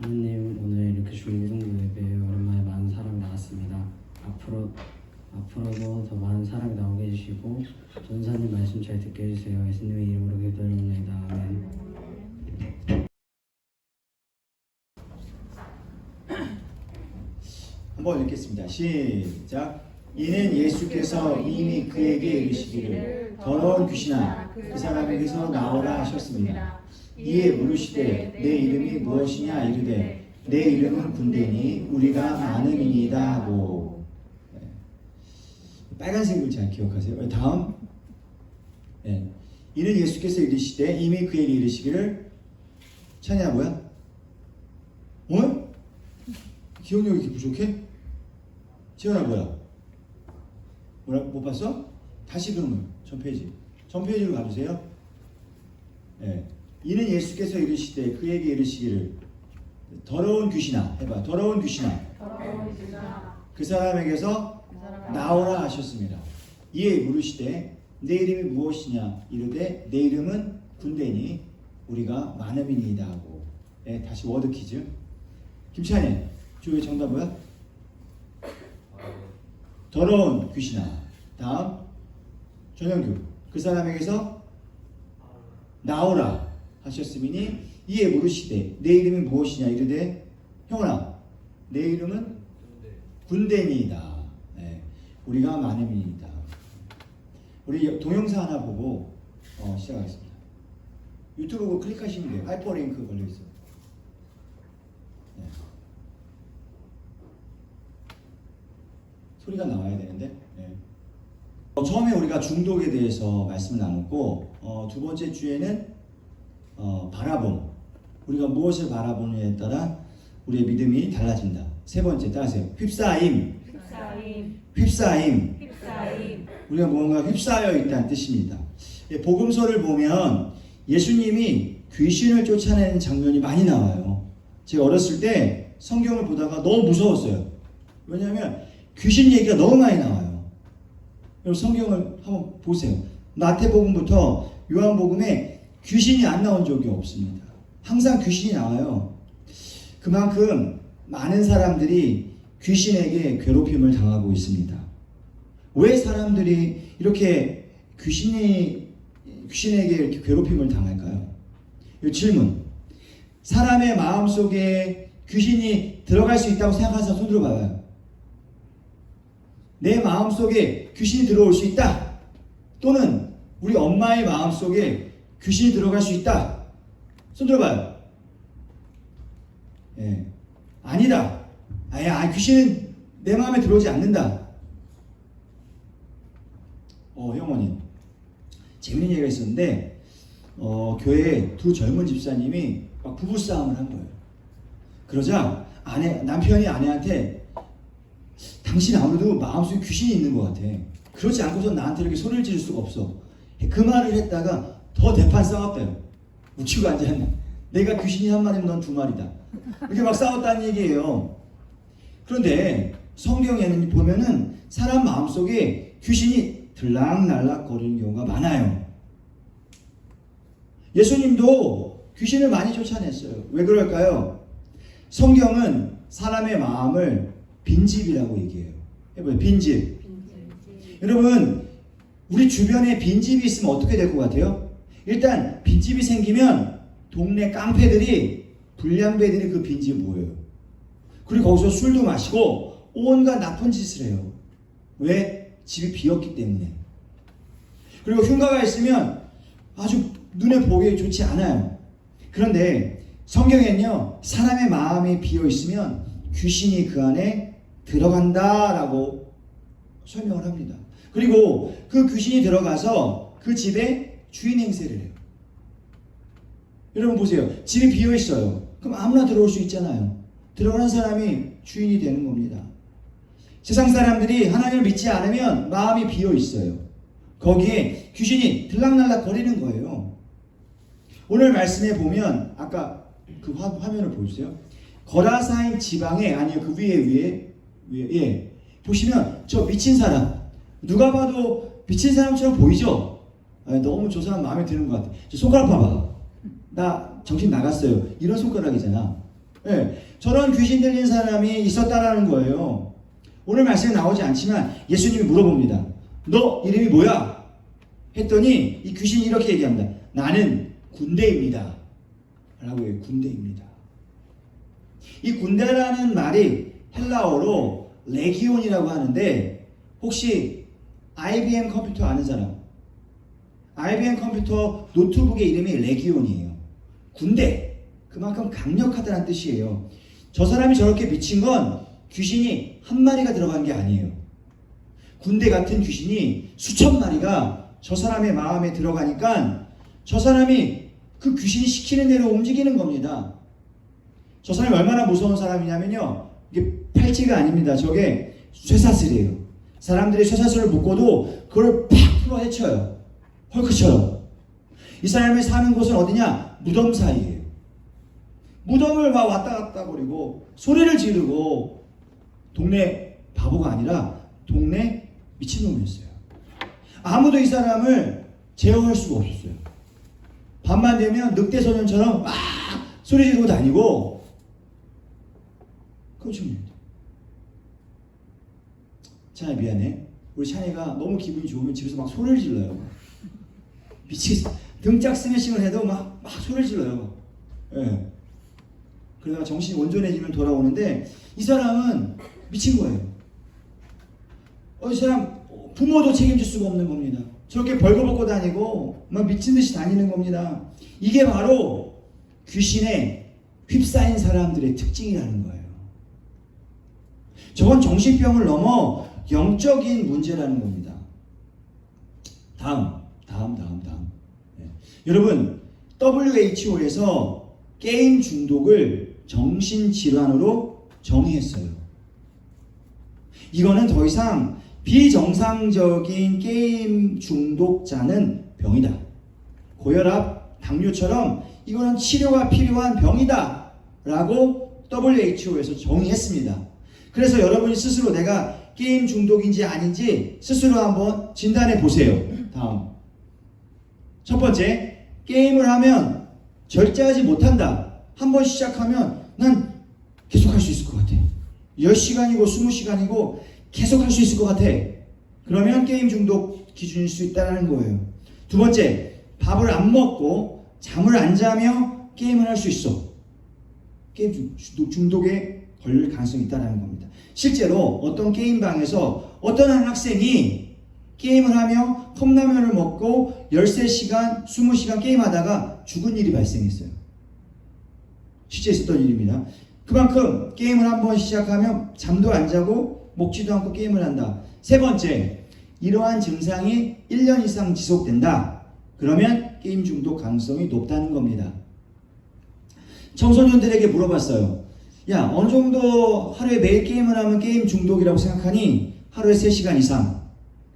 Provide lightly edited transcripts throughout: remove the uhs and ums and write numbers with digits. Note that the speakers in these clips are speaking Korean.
하느님, 오늘 이렇게 중기동부 예배에 오랜만에 많은 사람이 나왔습니다. 앞으로도 더 많은 사람이 나오게 해주시고 전사님 말씀 잘 듣게 해주세요. 예수님의 이름으로 기도드립니다. 아멘. 한번 읽겠습니다. 시작. 이는 예수께서 이미 그에게 이르시기를 더러운 귀신아 그 사람에게서 나오라 하셨습니다. 이에 물으시되 내 이름이 무엇이냐 이르되 내 이름은 군대니 우리가 많음이니이다 하고. 빨간색 글자 기억하세요. 다음. 이는 예수께서 이르시되 이미 그에게 이르시기를. 찬이야 뭐야? 기억력이 이렇게 부족해? 지원아 뭐야? 못 봤어? 다시 그러면 전 페이지로 가주세요. 이는 예수께서 이르시되 그에게 이르시기를 더러운 귀신아 해봐. 더러운 귀신아 그 사람에게서 나오라 하셨습니다. 이에 물으시되 내 이름이 무엇이냐 이르되 내 이름은 군대니 우리가 많음이니이다 하고. 다시 워드 퀴즈. 김찬희 주의 정답 뭐야? 더러운 귀신아. 다음 전영규 그 사람에게서 나오라 하셨으니 이에 물으시되 내 이름이 무엇이냐 이르되 형아 내 이름은 군대니이다. 우리가 많음이니이다. 우리 동영상 하나 보고 시작하겠습니다. 유튜브 클릭하시면 돼요. 하이퍼링크 걸려있어요. 소리가 나와야 되는데. 처음에 우리가 중독에 대해서 말씀을 나눴고 두 번째 주에는 바라봄. 우리가 무엇을 바라보느냐에 따라 우리의 믿음이 달라진다. 세 번째 따라하세요. 휩싸임. 우리가 뭔가 휩싸여 있다는 뜻입니다. 복음서를 보면 예수님이 귀신을 쫓아내는 장면이 많이 나와요. 제가 어렸을 때 성경을 보다가 너무 무서웠어요. 왜냐하면 귀신 얘기가 너무 많이 나와요. 여러분 성경을 한번 보세요. 마태복음부터 요한복음에 귀신이 안 나온 적이 없습니다. 항상 귀신이 나와요. 그만큼 많은 사람들이 귀신에게 괴롭힘을 당하고 있습니다. 왜 사람들이 이렇게 귀신에게 이렇게 괴롭힘을 당할까요? 이 질문. 사람의 마음속에 귀신이 들어갈 수 있다고 생각하는 사람 손 들어봐요. 내 마음속에 귀신이 들어올 수 있다. 또는 우리 엄마의 마음속에 귀신이 들어갈 수 있다. 손 들어봐요. 아니다. 귀신은 내 마음에 들어오지 않는다. 형원이 재밌는 얘기가 있었는데 교회에 두 젊은 집사님이 막 부부싸움을 한 거예요. 그러자 남편이 아내한테 당신 아무래도 마음속에 귀신이 있는 것 같아. 그렇지 않고서 나한테 이렇게 소리를 지를 수가 없어. 그 말을 했다가 더 대판 싸웠대요. 묻히고 앉아있네. 내가 귀신이 한 마리면 넌 두 마리다. 이렇게 막 싸웠다는 얘기예요. 그런데 성경에는 보면은 사람 마음속에 귀신이 들락날락 거리는 경우가 많아요. 예수님도 귀신을 많이 쫓아냈어요. 왜 그럴까요? 성경은 사람의 마음을 빈집이라고 얘기해요. 해봐요. 빈집. 여러분 우리 주변에 빈집이 있으면 어떻게 될 것 같아요? 일단 빈집이 생기면 동네 깡패들이 불량배들이 그 빈집에 모여요. 그리고 거기서 술도 마시고 온갖 나쁜 짓을 해요. 왜? 집이 비었기 때문에. 그리고 흉가가 있으면 아주 눈에 보기에 좋지 않아요. 그런데 성경에는요 사람의 마음이 비어 있으면 귀신이 그 안에 들어간다라고 설명을 합니다. 그리고 그 귀신이 들어가서 그 집에 주인 행세를 해요. 여러분 보세요. 집이 비어 있어요. 그럼 아무나 들어올 수 있잖아요. 들어가는 사람이 주인이 되는 겁니다. 세상 사람들이 하나님을 믿지 않으면 마음이 비어 있어요. 거기에 귀신이 들락날락 거리는 거예요. 오늘 말씀에 보면 아까 그 화면을 보여주세요. 거라사인 지방에 아니요 그 위에 보시면 저 미친 사람 누가 봐도 미친 사람처럼 보이죠? 너무 저 사람 마음에 드는 것 같아. 저 손가락 봐봐. 나 정신 나갔어요. 이런 손가락이잖아. 예, 저런 귀신 들린 사람이 있었다라는 거예요. 오늘 말씀에 나오지 않지만 예수님이 물어봅니다. 너 이름이 뭐야? 했더니 이 귀신이 이렇게 얘기합니다. 나는 군대입니다. 라고 해요. 군대입니다. 이 군대라는 말이 헬라어로 레기온이라고 하는데 혹시 IBM 컴퓨터 아는 사람? IBM 컴퓨터 노트북의 이름이 레기온이에요. 군대. 그만큼 강력하다는 뜻이에요. 저 사람이 저렇게 미친 건 귀신이 한 마리가 들어간 게 아니에요. 군대 같은 귀신이 수천 마리가 저 사람의 마음에 들어가니까 저 사람이 그 귀신이 시키는 대로 움직이는 겁니다. 저 사람이 얼마나 무서운 사람이냐면요. 이게 팔찌가 아닙니다. 저게 쇠사슬이에요. 사람들이 쇠사슬을 묶어도 그걸 팍 풀어 헤쳐요. 헐크처럼. 이 사람이 사는 곳은 어디냐? 무덤 사이에요. 무덤을 막 왔다 갔다 거리고 소리를 지르고 동네 바보가 아니라 동네 미친놈이었어요. 아무도 이 사람을 제어할 수가 없었어요. 밤만 되면 늑대소년처럼 막 소리 지르고 다니고 끔찍합니다. 찬이 미안해. 우리 찬이가 너무 기분이 좋으면 집에서 막 소리를 질러요. 미치겠어. 등짝 스매싱을 해도 막 소리를 질러요. 예. 그러다가 정신이 온전해지면 돌아오는데 이 사람은 미친 거예요. 이 사람 부모도 책임질 수가 없는 겁니다. 저렇게 벌거벗고 다니고 막 미친 듯이 다니는 겁니다. 이게 바로 귀신에 휩싸인 사람들의 특징이라는 거예요. 저건 정신병을 넘어 영적인 문제라는 겁니다. 다음. 네. 여러분, WHO에서 게임 중독을 정신질환으로 정의했어요. 이거는 더 이상 비정상적인 게임 중독자는 병이다. 고혈압, 당뇨처럼 이거는 치료가 필요한 병이다. 라고 WHO에서 정의했습니다. 그래서 여러분이 스스로 내가 게임 중독인지 아닌지 스스로 한번 진단해 보세요. 다음. 첫 번째, 게임을 하면 절제하지 못한다. 한번 시작하면 난 계속 할 수 있을 것 같아. 10시간이고 20시간이고 계속 할 수 있을 것 같아. 그러면 게임 중독 기준일 수 있다는 거예요. 두 번째, 밥을 안 먹고 잠을 안 자며 게임을 할 수 있어. 게임 중독에 걸릴 가능성이 있다는 겁니다. 실제로 어떤 게임방에서 어떤 한 학생이 게임을 하며 컵라면을 먹고 13시간, 20시간 게임하다가 죽은 일이 발생했어요. 실제 있었던 일입니다. 그만큼 게임을 한번 시작하면 잠도 안 자고 먹지도 않고 게임을 한다. 세 번째, 이러한 증상이 1년 이상 지속된다. 그러면 게임 중독 가능성이 높다는 겁니다. 청소년들에게 물어봤어요. 야, 어느 정도 하루에 매일 게임을 하면 게임 중독이라고 생각하니? 하루에 3시간 이상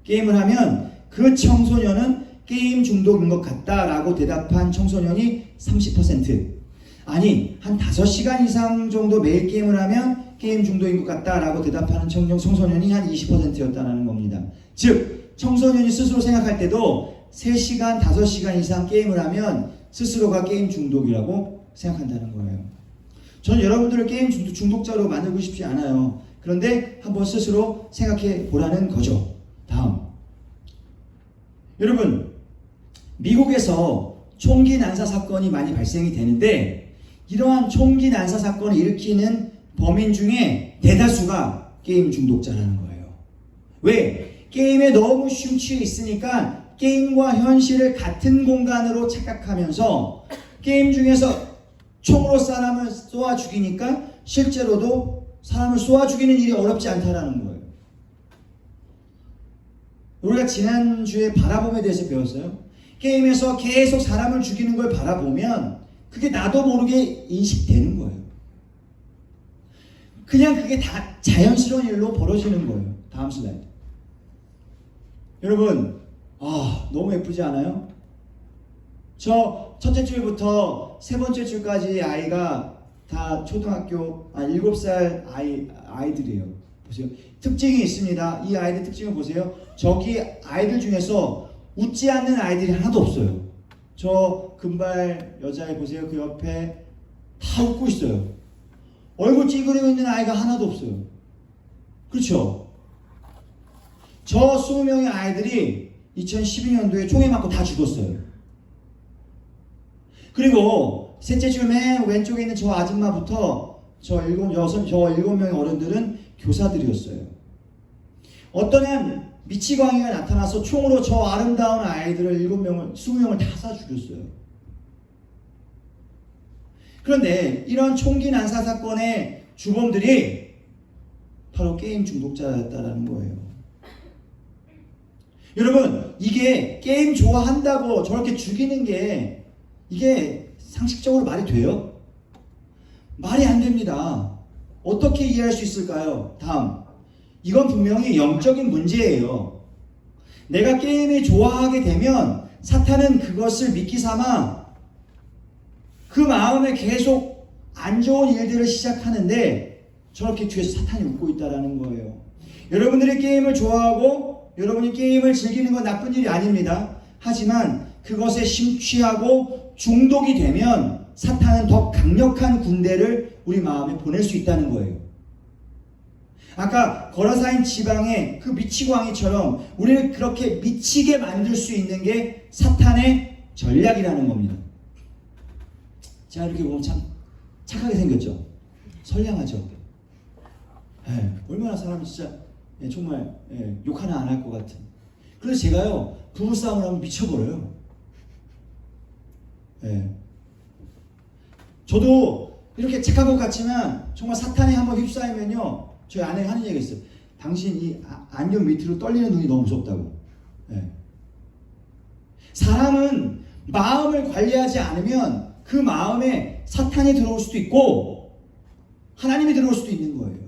게임을 하면 그 청소년은 게임 중독인 것 같다라고 대답한 청소년이 30%. 아니, 한 5시간 이상 정도 매일 게임을 하면 게임 중독인 것 같다라고 대답하는 청소년이 한 20%였다는 겁니다. 즉, 청소년이 스스로 생각할 때도 3시간, 5시간 이상 게임을 하면 스스로가 게임 중독이라고 생각한다는 거예요. 저는 여러분들을 게임 중독자로 만들고 싶지 않아요. 그런데 한번 스스로 생각해 보라는 거죠. 다음. 여러분, 미국에서 총기 난사 사건이 많이 발생이 되는데 이러한 총기 난사 사건을 일으키는 범인 중에 대다수가 게임 중독자라는 거예요. 왜? 게임에 너무 심취해 있으니까 게임과 현실을 같은 공간으로 착각하면서 게임 중에서 총으로 사람을 쏘아 죽이니까 실제로도 사람을 쏘아 죽이는 일이 어렵지 않다라는 거예요. 우리가 지난주에 바라봄에 대해서 배웠어요. 게임에서 계속 사람을 죽이는 걸 바라보면 그게 나도 모르게 인식되는 거예요. 그냥 그게 다 자연스러운 일로 벌어지는 거예요. 다음 슬라이드. 여러분, 너무 예쁘지 않아요? 저 첫째 줄부터 세 번째 줄까지 아이가 다 초등학교 7살 아이들이에요. 보세요. 특징이 있습니다. 이 아이들 특징을 보세요. 저기 아이들 중에서 웃지 않는 아이들이 하나도 없어요. 저 금발 여자애 보세요. 그 옆에 다 웃고 있어요. 얼굴 찌그리고 있는 아이가 하나도 없어요. 그렇죠? 저 20명의 아이들이 2012년도에 총에 맞고 다 죽었어요. 그리고 셋째 줄 맨 왼쪽에 있는 저 아줌마부터 저 7명의 어른들은 교사들이었어요. 어떤 한 미치광이가 나타나서 총으로 저 아름다운 아이들을 20명을 다 쏴 죽였어요. 그런데 이런 총기 난사 사건의 주범들이 바로 게임 중독자였다라는 거예요. 여러분, 이게 게임 좋아한다고 저렇게 죽이는 게 이게 상식적으로 말이 돼요? 말이 안 됩니다. 어떻게 이해할 수 있을까요? 다음, 이건 분명히 영적인 문제예요. 내가 게임을 좋아하게 되면 사탄은 그것을 미끼 삼아 그 마음에 계속 안 좋은 일들을 시작하는데 저렇게 뒤에서 사탄이 웃고 있다는 거예요. 여러분들이 게임을 좋아하고 여러분이 게임을 즐기는 건 나쁜 일이 아닙니다. 하지만 그것에 심취하고 중독이 되면 사탄은 더 강력한 군대를 우리 마음에 보낼 수 있다는 거예요. 아까 거라사인 지방의 그 미치광이처럼 우리를 그렇게 미치게 만들 수 있는 게 사탄의 전략이라는 겁니다. 제가 이렇게 보면 참 착하게 생겼죠? 선량하죠? 얼마나 사람이 진짜 정말 욕 하나 안 할 것 같은. 그래서 제가요 부부싸움을 하면 미쳐버려요. 저도 이렇게 착한 것 같지만 정말 사탄에 한번 휩싸이면요 저희 아내가 하는 얘기가 있어요. 당신 이 안경 밑으로 떨리는 눈이 너무 무섭다고. 사람은 마음을 관리하지 않으면 그 마음에 사탄이 들어올 수도 있고 하나님이 들어올 수도 있는 거예요.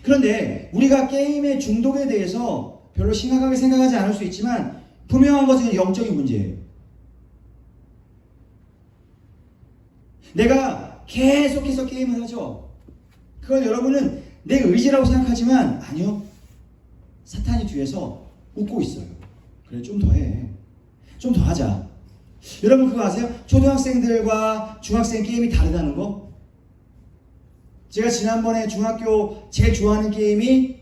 그런데 우리가 게임의 중독에 대해서 별로 심각하게 생각하지 않을 수 있지만 분명한 것은 영적인 문제예요. 내가 계속해서 게임을 하죠. 그걸 여러분은 내 의지라고 생각하지만 아니요. 사탄이 뒤에서 웃고 있어요. 그래 좀 더 해. 좀 더 하자. 여러분 그거 아세요? 초등학생들과 중학생 게임이 다르다는 거? 제가 지난번에 중학교 제일 좋아하는 게임이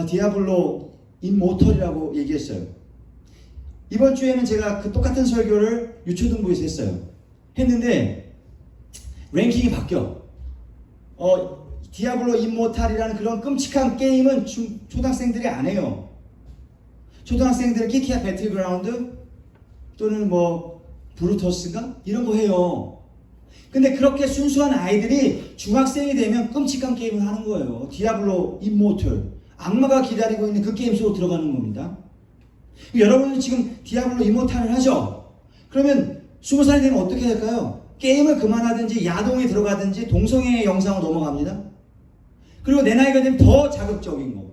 디아블로 임모털이라고 얘기했어요. 이번 주에는 제가 그 똑같은 설교를 유초등부에서 했어요. 했는데 랭킹이 바뀌어. 디아블로 임모탈이라는 그런 끔찍한 게임은 초등학생들이 안 해요. 초등학생들은 키키야 배틀그라운드 또는 뭐 브루터스인가? 이런 거 해요. 근데 그렇게 순수한 아이들이 중학생이 되면 끔찍한 게임을 하는 거예요. 디아블로 임모털. 악마가 기다리고 있는 그 게임 속으로 들어가는 겁니다. 여러분은 지금 디아블로 임모탈을 하죠? 그러면 20살이 되면 어떻게 될까요? 게임을 그만하든지 야동에 들어가든지 동성애의 영상으로 넘어갑니다. 그리고 내 나이가 되면 더 자극적인 거,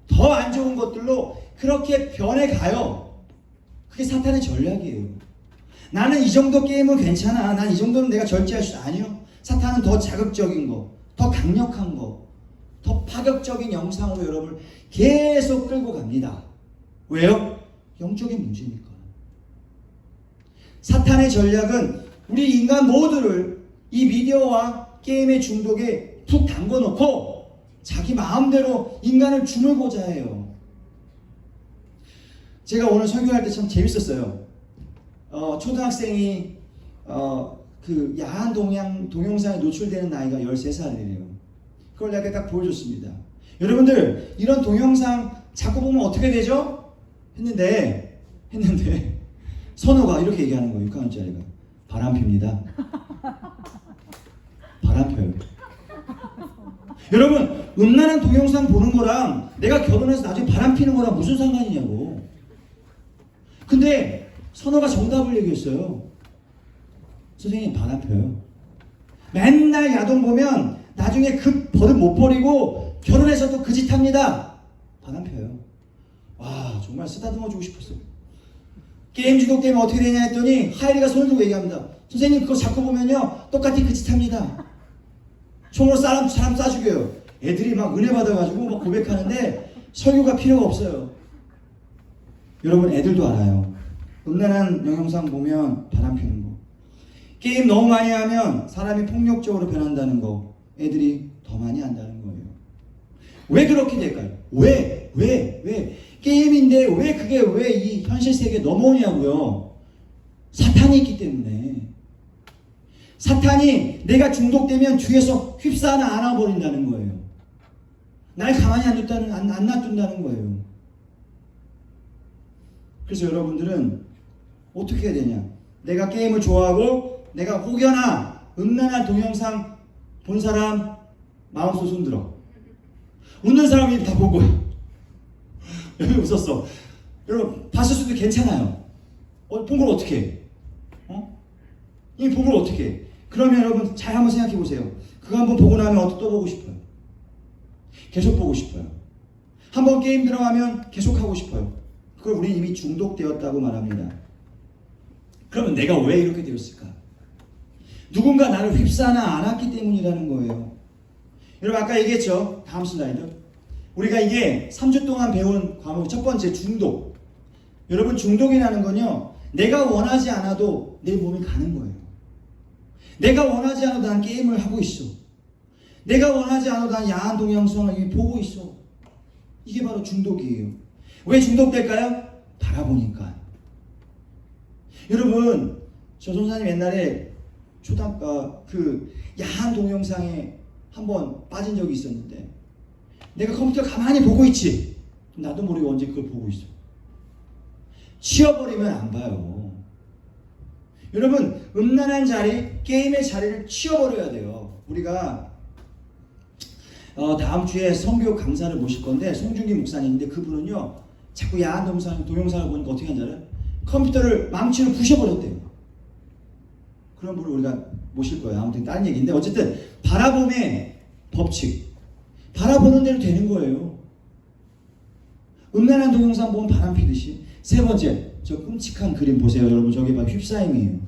더 안 좋은 것들로 그렇게 변해가요. 그게 사탄의 전략이에요. 나는 이 정도 게임은 괜찮아. 난 이 정도는 내가 절제할 수 아니요. 사탄은 더 자극적인 거, 더 강력한 거, 더 파격적인 영상으로 여러분을 계속 끌고 갑니다. 왜요? 영적인 문제니까. 사탄의 전략은 우리 인간 모두를 이 미디어와 게임의 중독에 푹 담궈놓고 자기 마음대로 인간을 주물고자 해요. 제가 오늘 설교할 때 참 재밌었어요. 초등학생이 그 야한 동영상에 노출되는 나이가 13살이래요. 그걸 내가 딱 보여줬습니다. 여러분들 이런 동영상 자꾸 보면 어떻게 되죠? 했는데 선호가 이렇게 얘기하는 거예요. 6학년짜리가 바람 핍니다. 바람 펴요. 여러분 음란한 동영상 보는 거랑 내가 결혼해서 나중에 바람 피는 거랑 무슨 상관이냐고. 근데 선호가 정답을 얘기했어요. 선생님 바람 펴요. 맨날 야동 보면 나중에 그 버릇 못 버리고 결혼해서도 그 짓 합니다. 바람 펴요. 와 정말 쓰다듬어 주고 싶었어요. 게임 중독 때문에 어떻게 되냐 했더니 하이리가 손을 들고 얘기합니다. 선생님 그거 자꾸 보면요 똑같이 그 짓 합니다. 총으로 사람 쏴 죽여요. 애들이 막 은혜 받아가지고 막 고백하는데 설교가 필요가 없어요. 여러분 애들도 알아요. 음란한 영상 보면 바람 피는 거. 게임 너무 많이 하면 사람이 폭력적으로 변한다는 거 애들이 더 많이 한다는 거예요. 왜 그렇게 될까요? 왜? 게임인데 왜 그게 왜 이 현실 세계에 넘어오냐고요. 사탄이 있기 때문에. 사탄이 내가 중독되면 뒤에서 휩싸나 안아버린다는 거예요. 날 가만히 안 놔둔다는 거예요. 그래서 여러분들은 어떻게 해야 되냐? 내가 게임을 좋아하고 내가 혹여나 음란한 동영상 본 사람 마음속 손들어. 웃는 사람이 다 본 거야. 여기 웃었어. 여러분 봤을 수도 괜찮아요. 본 걸 어떻게 해? 이미 본 걸 어떻게 해? 그러면 여러분 잘 한번 생각해 보세요. 그거 한번 보고 나면 또 보고 싶어요. 계속 보고 싶어요. 한번 게임 들어가면 계속 하고 싶어요. 그걸 우리는 이미 중독되었다고 말합니다. 그러면 내가 왜 이렇게 되었을까? 누군가 나를 휩싸나 안았기 때문이라는 거예요. 여러분 아까 얘기했죠? 다음 슬라이드. 우리가 이게 3주 동안 배운 과목 첫 번째 중독. 여러분 중독이라는 건요. 내가 원하지 않아도 내 몸이 가는 거예요. 내가 원하지 않아도 난 게임을 하고 있어. 내가 원하지 않아도 난 야한 동영상을 이미 보고 있어. 이게 바로 중독이에요. 왜 중독될까요? 바라보니까. 여러분 저 선생님 옛날에 초등학교 그 야한 동영상에 한번 빠진 적이 있었는데 내가 컴퓨터 가만히 보고 있지. 나도 모르게 언제 그걸 보고 있어. 치워버리면 안 봐요. 여러분 음란한 자리, 게임의 자리를 치워버려야 돼요. 우리가 다음 주에 성교 강사를 모실 건데 송중기 목사님인데 그분은요 자꾸 야한 동영상을 보니까 어떻게 하는지 알아요? 컴퓨터를 망치로 부셔버렸대요. 그런 분을 우리가 모실 거예요. 아무튼 다른 얘기인데 어쨌든 바라봄의 법칙. 바라보는 대로 되는 거예요. 음란한 동영상 보면 바람 피듯이. 세 번째, 저 끔찍한 그림 보세요. 여러분 저게 바로 휩싸임이에요.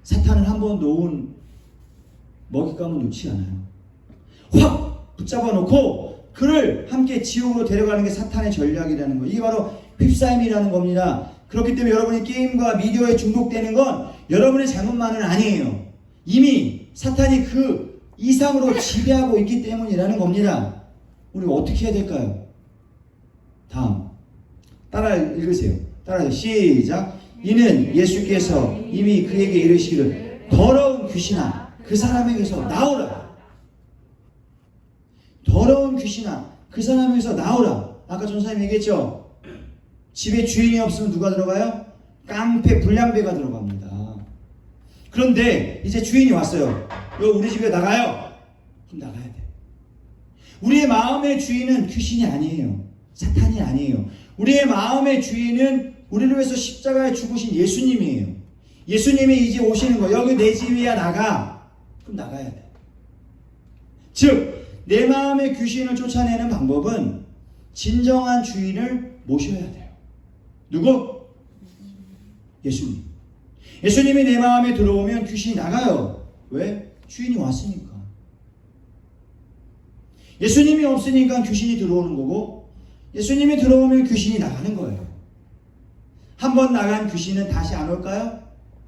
사탄은 한 번 놓은 먹잇감은 놓지 않아요. 확 붙잡아 놓고 그를 함께 지옥으로 데려가는 게 사탄의 전략이라는 거예요. 이게 바로 휩싸임이라는 겁니다. 그렇기 때문에 여러분이 게임과 미디어에 중독되는 건 여러분의 잘못만은 아니에요. 이미 사탄이 그 이상으로 지배하고 있기 때문이라는 겁니다. 우리가 어떻게 해야 될까요? 다음 따라 읽으세요. 따라서 시작. 이는 예수께서 이미 그에게 이르시기를 더러운 귀신아 그 사람에게서 나오라. 더러운 귀신아 그 사람에게서 나오라. 아까 전사님 얘기했죠. 집에 주인이 없으면 누가 들어가요? 깡패 불량배가 들어갑니다. 그런데 이제 주인이 왔어요. 우리 집에 나가요. 그럼 나가야 돼. 우리의 마음의 주인은 귀신이 아니에요. 사탄이 아니에요. 우리의 마음의 주인은 우리를 위해서 십자가에 죽으신 예수님이에요. 예수님이 이제 오시는 거. 여기 내 집이야 나가. 그럼 나가야 돼. 즉 내 마음의 귀신을 쫓아내는 방법은 진정한 주인을 모셔야 돼요. 누구? 예수님. 예수님이 내 마음에 들어오면 귀신이 나가요. 왜? 주인이 왔으니까. 예수님이 없으니까 귀신이 들어오는 거고 예수님이 들어오면 귀신이 나가는 거예요. 한 번 나간 귀신은 다시 안 올까요?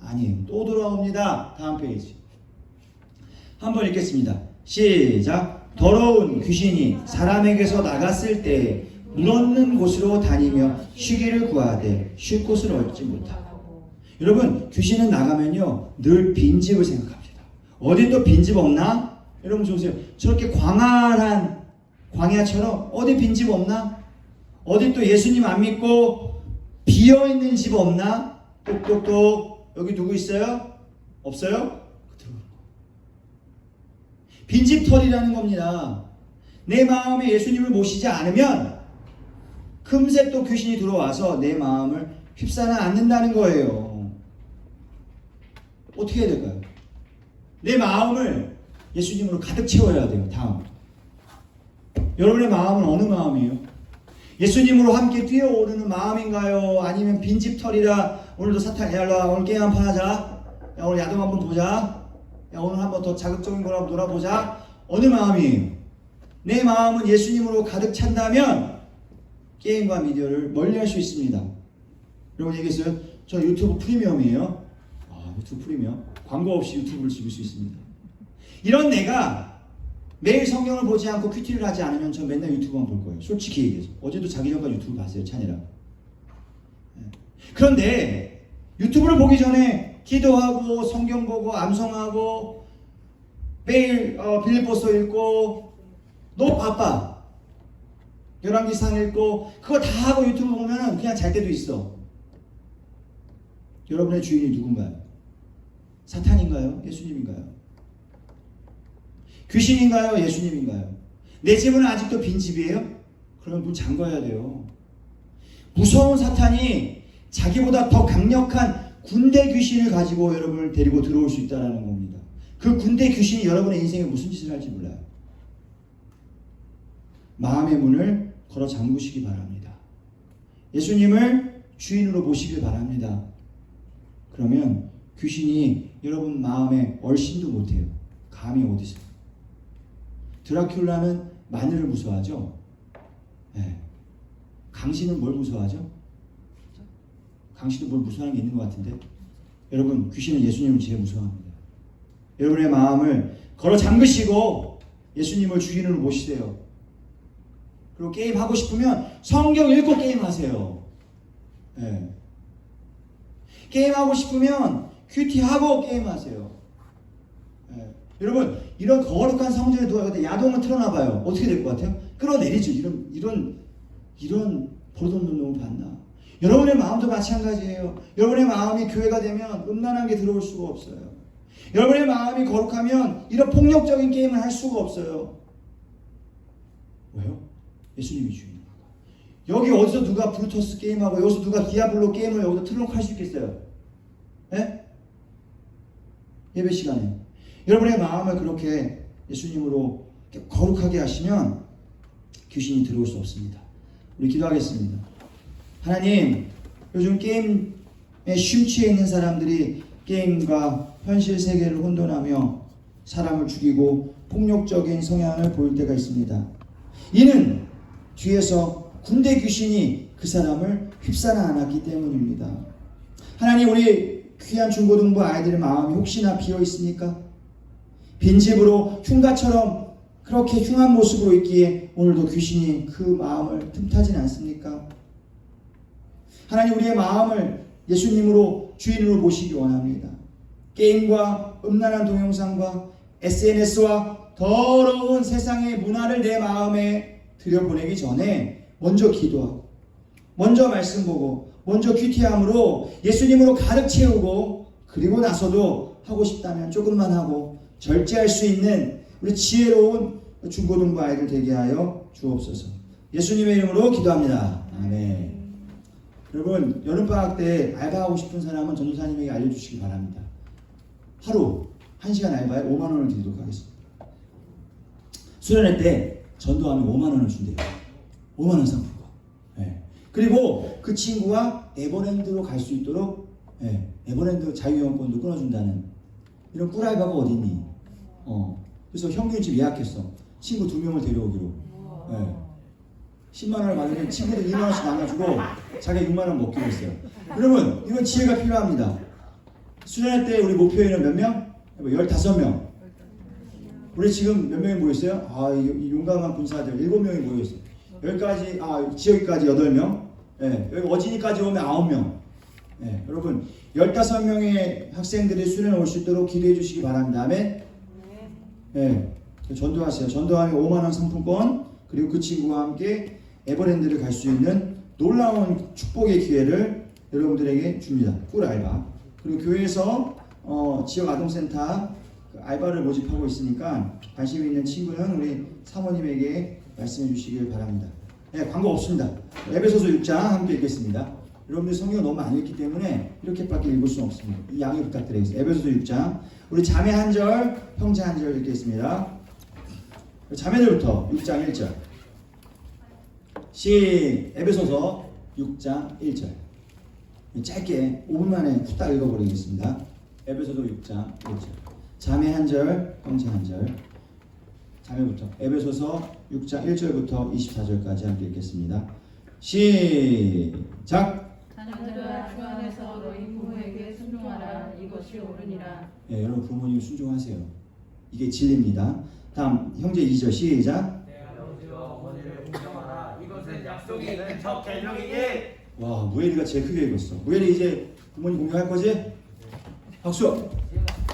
아니에요. 또 돌아옵니다. 다음 페이지. 한번 읽겠습니다. 시작. 더러운 귀신이 사람에게서 나갔을 때 물 없는 곳으로 다니며 쉬기를 구하되 쉴 곳을 얻지 못하고. 여러분 귀신은 나가면요 늘 빈집을 생각합니다. 어디 또 빈집 없나? 여러분 보세요. 저렇게 광활한 광야처럼 어디 빈집 없나? 어디 또 예수님 안 믿고 비어있는 집 없나? 똑똑똑 여기 누구 있어요? 없어요? 빈집털이라는 겁니다. 내 마음에 예수님을 모시지 않으면 금세 또 귀신이 들어와서 내 마음을 휩싸나 않는다는 거예요. 어떻게 해야 될까요? 내 마음을 예수님으로 가득 채워야 돼요. 다음. 여러분의 마음은 어느 마음이에요? 예수님으로 함께 뛰어오르는 마음인가요? 아니면 빈집털이라 오늘도 사탄 야 오늘 게임 한판 하자. 야 오늘 야동 한번 보자. 야 오늘 한번 더 자극적인 걸 한번 놀아보자. 어느 마음이에요? 내 마음은 예수님으로 가득 찬다면 게임과 미디어를 멀리할 수 있습니다. 여러분 얘기했어요? 저 유튜브 프리미엄이에요. 유튜브 프리미엄 광고 없이 유튜브를 즐길 수 있습니다. 이런 내가 매일 성경을 보지 않고 큐티를 하지 않으면 저 맨날 유튜브만 볼 거예요. 솔직히 얘기해서. 어제도 자기 전까지 유튜브 봤어요. 찬이랑. 그런데 유튜브를 보기 전에 기도하고 성경 보고 암송하고 매일 빌립보서 읽고 너무 바빠. 열왕기상 읽고 그거 다 하고 유튜브 보면 그냥 잘 때도 있어. 여러분의 주인이 누군가요? 사탄인가요? 예수님인가요? 귀신인가요? 예수님인가요? 내 집은 아직도 빈집이에요? 그러면 문 잠궈야 돼요. 무서운 사탄이 자기보다 더 강력한 군대 귀신을 가지고 여러분을 데리고 들어올 수 있다는 겁니다. 그 군대 귀신이 여러분의 인생에 무슨 짓을 할지 몰라요. 마음의 문을 걸어 잠그시기 바랍니다. 예수님을 주인으로 모시길 바랍니다. 그러면 귀신이 여러분 마음에 얼씬도 못해요. 감이 어디서? 드라큘라는 마늘을 무서워하죠? 네. 강신은 뭘 무서워하죠? 강신도 뭘 무서워하는 게 있는 것 같은데 여러분 귀신은 예수님을 제일 무서워합니다. 여러분의 마음을 걸어 잠그시고 예수님을 주인으로 모시세요. 그리고 게임하고 싶으면 성경 읽고 게임하세요. 네. 게임하고 싶으면 큐티하고 게임하세요. 네. 여러분 이런 거룩한 성전에 두어야 야동을 틀어놔봐요. 어떻게 될 것 같아요? 끌어내리죠. 이런 버릇없는 놈을 봤나? 여러분의 마음도 마찬가지예요. 여러분의 마음이 교회가 되면 음란한 게 들어올 수가 없어요. 여러분의 마음이 거룩하면 이런 폭력적인 게임을 할 수가 없어요. 왜요? 예수님이 주인이니까. 여기 어디서 누가 브루터스 게임하고 여기서 누가 디아블로 게임을 여기서 틀어놓고 할 수 있겠어요? 예? 예배 시간에 여러분의 마음을 그렇게 예수님으로 거룩하게 하시면 귀신이 들어올 수 없습니다. 우리 기도하겠습니다. 하나님, 요즘 게임에 심취해 있는 사람들이 게임과 현실 세계를 혼돈하며 사람을 죽이고 폭력적인 성향을 보일 때가 있습니다. 이는 뒤에서 군대 귀신이 그 사람을 휩싸나 안았기 때문입니다. 하나님, 우리 귀한 중고등부 아이들의 마음이 혹시나 비어 있습니까? 빈집으로 흉가처럼 그렇게 흉한 모습으로 있기에 오늘도 귀신이 그 마음을 틈타진 않습니까? 하나님, 우리의 마음을 예수님으로 주인으로 모시기 원합니다. 게임과 음란한 동영상과 SNS와 더러운 세상의 문화를 내 마음에 들여보내기 전에 먼저 기도하고 먼저 말씀 보고 먼저 큐티함으로 예수님으로 가득 채우고 그리고 나서도 하고 싶다면 조금만 하고 절제할 수 있는 우리 지혜로운 중고등부 아이들 되게 하여 주옵소서. 예수님의 이름으로 기도합니다. 아멘. 여러분, 여름방학 때 알바하고 싶은 사람은 전도사님에게 알려주시기 바랍니다. 하루 1시간 알바에 5만 원을 드리도록 하겠습니다. 수련회 때 전도하면 5만 원을 준대요. 5만 원 상품권. 네. 그리고 그 친구가 에버랜드로 갈 수 있도록 에버랜드 자유이용권도 끊어준다는 이런 꿀알바가 어디 있니? 그래서 형균이 집 예약했어. 친구 2명을 데려오기로. 10만 원을 받으면 친구들 2만 원씩 나눠주고 자기 6만 원 먹기로 했어요. 여러분, 이건 지혜가 필요합니다. 수련회 때 우리 목표인은 몇 명? 15명. 우리 지금 몇 명이 모였어요? 이 용감한 군사들 7명이 모여있어요. 여기까지, 지역까지 8명. 여기 어진이까지 오면 9명. 여러분, 15명의 학생들이 수련회 올 수 있도록 기도해 주시기 바랍니다. 아멘. 전도하세요. 전도하면 5만 원 상품권, 그리고 그 친구와 함께 에버랜드를 갈 수 있는 놀라운 축복의 기회를 여러분들에게 줍니다. 꿀 알바. 그리고 교회에서 지역 아동센터 알바를 모집하고 있으니까 관심 있는 친구는 우리 사모님에게 말씀해 주시길 바랍니다. 광고 없습니다. 에베소서 6장 함께 읽겠습니다. 여러분들 성경 너무 많이 읽기 때문에 이렇게밖에 읽을 수는 없습니다. 이 양해 부탁드리겠습니다. 에베소서 6장 우리 자매 한 절, 형제 한 절 읽겠습니다. 자매들부터 6장 1절 에베소서 6장 1절 짧게 5분 만에 후딱 읽어버리겠습니다. 에베소서 6장 1절 자매 한 절, 형제 한 절. 자매부터 에베소서 6장 1절부터 24절까지 함께 읽겠습니다. 시작. 자녀들아 주 안에서 너희 부모에게 순종하라. 이것이 것이 옳으니라. 예, 여러분 부모님 순종하세요. 이게 진리입니다. 다음 형제 2절 시작. 내 아버지와 어머니를 공경하라. 이것은 약속이 있는 첫 계명이니. 와, 무엘이가 제일 크게 읽었어. 무엘이 이제 부모님 공경할 거지? 박수.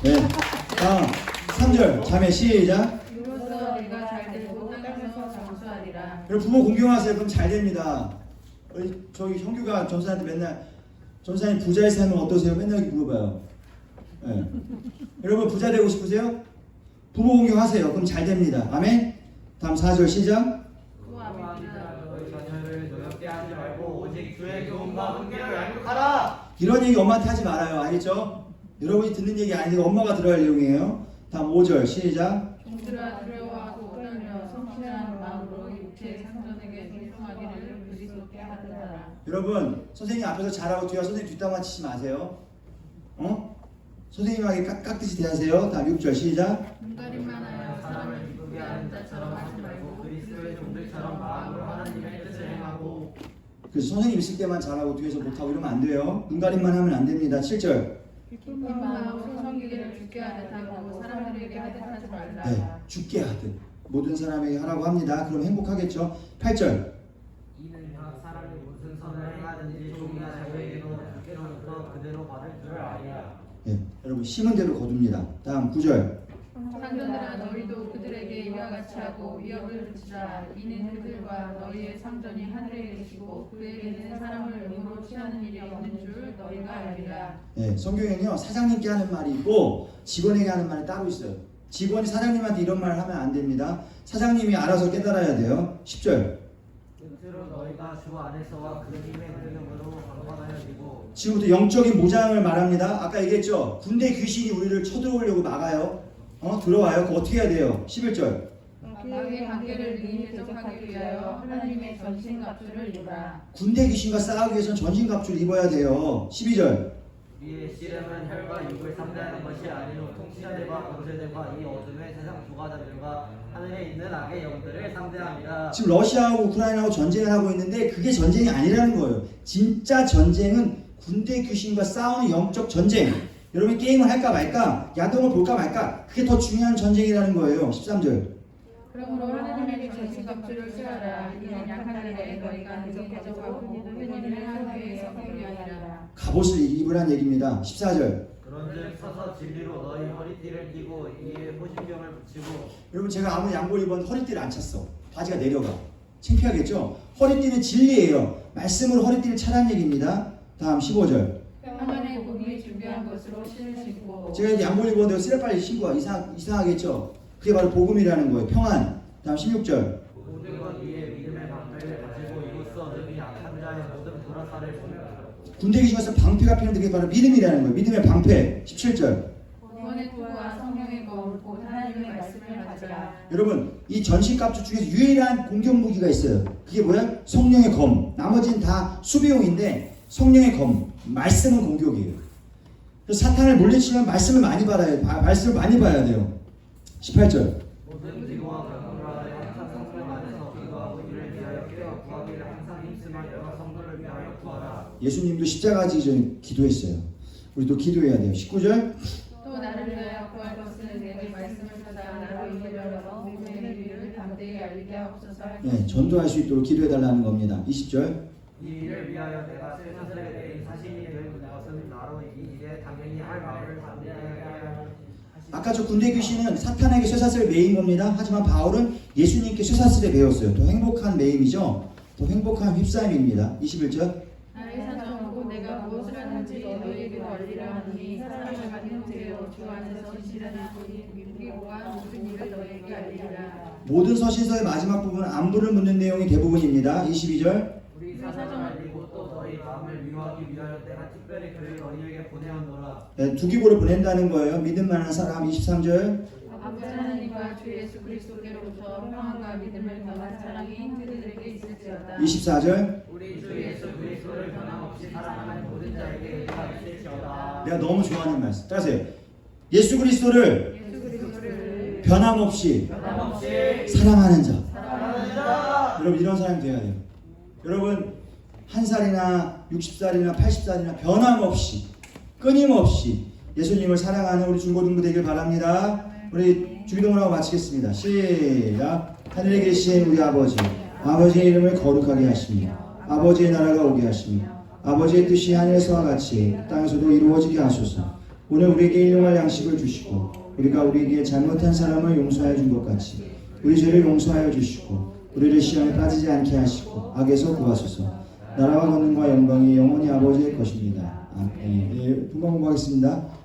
네. 다음 3절 자매 시작. 이로써 내가 잘되고 땅에서 장수하리라. 여러분 부모 공경하세요. 그럼 잘 됩니다. 저희 형규가 전사한테 맨날 전사님 부자의 삶은 어떠세요? 맨날 이렇게 물어봐요. 네. 여러분 부자 되고 싶으세요? 부모 공경하세요. 그럼 잘 됩니다. 아멘. 다음 4절 시작. 또 아버지라. 너희 자녀를 노엽게 하지 말고 오직 주의 교훈과 훈계를 양육하라. 이런 얘기 엄마한테 하지 말아요. 알겠죠? 여러분이 듣는 얘기 아니고 엄마가 들어야 할 내용이에요. 다음 5절 시작. 종들아 두려워하고 떨며 성실한 마음으로 육체의 상전에게 순종하기를 그리스도께 하듯하라. 여러분 선생님 앞에서 잘하고 뒤에 선생님 뒷담화 치지 마세요. 선생님에게 깍듯이 대하세요. 다음 6절 시작. 눈가림만 하여 사람을 기쁘게 하는 자처럼 하지 말고 그리스도의 종들처럼 마음으로 하나님의 뜻을 행하고. 그래서 선생님 있을 때만 잘하고 뒤에서 못하고 이러면 안 돼요. 눈가림만 하면 안 됩니다. 7절. 기쁜 마음으로 섬기기를 주께 하듯 하고 사람들에게 하듯 하지 말라. 네, 죽게 하듯 모든 사람에게 하라고 합니다. 그럼 행복하겠죠. 8절. 이는 사람이 무슨 선을 행하든지 종이나 자녀에게로 주께로부터 그대로 받을 줄을 아리라. 네, 여러분 심은 대로 거둡니다. 다음 9절. 상전들아 너희도 그들에게 이와 같이 하고 위협을 붙이라. 이는 그들과 너희의 상전이 하늘에 계시고 그에게는 사람을 음으로 취하는 일이 없는 줄 너희가 알리라. 네, 성경에는요 사장님께 하는 말이 있고 직원에게 하는 말이 따로 있어요. 직원이 사장님한테 이런 말을 하면 안 됩니다. 사장님이 알아서 깨달아야 돼요. 10절. 끝으로 너희가 주 안에서와 그님의 능력으로 강건하여지고. 지금부터 영적인 모장을 말합니다. 아까 얘기했죠. 군대 귀신이 우리를 쳐들어오려고 막아요. 들어와요. 그거 어떻게 해야 돼요? 11절. 마귀의 관계를 능히 대적하기 위하여 하나님의 전신갑주를 입으라. 군대 귀신과 싸우기 위해서는 전신갑주를 입어야 돼요. 12절. 이의 씨름은 혈과 육을 상대하는 것이 아니요 통치자들과 권세들과 이 어둠의 세상 주관자들과 하늘에 있는 악의 영들을 상대합니다. 지금 러시아하고 우크라이나하고 전쟁을 하고 있는데 그게 전쟁이 아니라는 거예요. 진짜 전쟁은 군대 귀신과 싸우는 영적 전쟁. 여러분이 게임을 할까 말까, 야동을 볼까 말까, 그게 더 중요한 전쟁이라는 거예요. 13절. 그러므로 하나님의 전신갑주를 취하라. 이는 약한 일에 너희가 능히 대적하고 모든 일을 하기 위해서 필요하니라. 갑옷을 입으란 얘기입니다. 14절. 그런즉 서서 진리로 너희 허리띠를 띠고 이에 호신경을 붙이고. 여러분 제가 아무리 양복 입었는데 허리띠를 안 찼어. 바지가 내려가. 창피하겠죠? 허리띠는 진리예요. 말씀으로 허리띠를 차란 얘기입니다. 다음 15절. 평안의 복이 준비한 것으로 신을 신고. 제가 이제 양복 입었는데 쓰레빨리 신고 이상하겠죠? 그게 바로 복음이라는 거예요. 평안. 다음 16절. 모든 것 위에 믿음의 방패를 가지고 이로써 능히 약한 자의 모든 불화살을 보내라. 군대 귀신에서 방패가 필요한데 그게 바로 믿음이라는 거예요. 믿음의 방패. 17절. 구원의 투와 성령의 검 곧 하나님의 말씀을 가지라. 여러분 이 전신갑주 중에서 유일한 공격 무기가 있어요. 그게 뭐야? 성령의 검. 나머지는 다 수비용인데 성령의 검. 말씀은 공격이에요. 그래서 사탄을 물리치려면 말씀을 많이 말씀을 많이 봐야 돼요. 18절. 모든 기도와 간구를 하여 항상 성령 안에서 기도하고 이를 위하여 깨어 구하기를 항상 힘쓰며 성도를 위하여 구하라. 예수님도 십자가 지기 전에 기도했어요. 우리도 기도해야 돼요. 19절. 또 나를 위하여 구할 것은 내게 말씀을 찾아 나로 이르러 모든 일을 담대히 알리게 하옵소서. 네, 전도할 수 있도록 기도해달라는 겁니다. 20절. 이 일을 위하여 내가 세상들에 대해 사신이 된 것은 나로 이 일에 당연히 할 말을 담대하게 하여. 아까 저 군대 귀신은 사탄에게 쇠사슬을 매인 겁니다. 하지만 바울은 예수님께 쇠사슬에 매였어요. 더 행복한 매임이죠. 더 행복한 휩싸임입니다. 21절. 나의 사정하고 내가 무엇을 하는지 너희에게도 알리라 하니 사람을 가진 죄로 주 안에서 진실한 일과 모든 일을 너희에게 알리라. 모든 서신서의 마지막 부분은 안부를 묻는 내용이 대부분입니다. 22절. 우리 사정을 알리고 또 너희 마음을 위로하기 위하여 내가 특별히 그를 너희에게 보내었노라. 네, 두 기고를 보낸다는 거예요. 믿음 많은 사람. 23절. 아버지 하나님과 주 예수 그리스도께로부터 평안과 믿음을 담은 사랑이 그들에게 있을지어다. 24절. 우리 주 예수 그리스도를 변함없이 사랑하는 모든 자에게 은혜가 있을지어다. 내가 너무 좋아하는 말씀. 따라하세요. 예수 그리스도를 예수 그리스도를 변함없이 변함없이 사랑하는 자. 사랑하는 자. 여러분 이런 사람이 돼야 돼요. 여러분 1살이나 60살이나 80살이나 변함없이 끊임없이 예수님을 사랑하는 우리 중고등부 되길 바랍니다. 우리 주기도문하고 마치겠습니다. 시작. 하늘에 계신 우리 아버지, 아버지의 이름을 거룩하게 하시며 아버지의 나라가 오게 하시며 아버지의 뜻이 하늘에서와 같이 땅에서도 이루어지게 하소서. 오늘 우리에게 일용할 양식을 주시고 우리가 우리에게 잘못한 사람을 용서하여 준 것 같이 우리 죄를 용서하여 주시고 우리를 시험에 빠지지 않게 하시고 악에서 구하소서. 나라와 권능과 영광이 영원히 아버지의 것입니다. 아멘. 예, 분방 공부하겠습니다.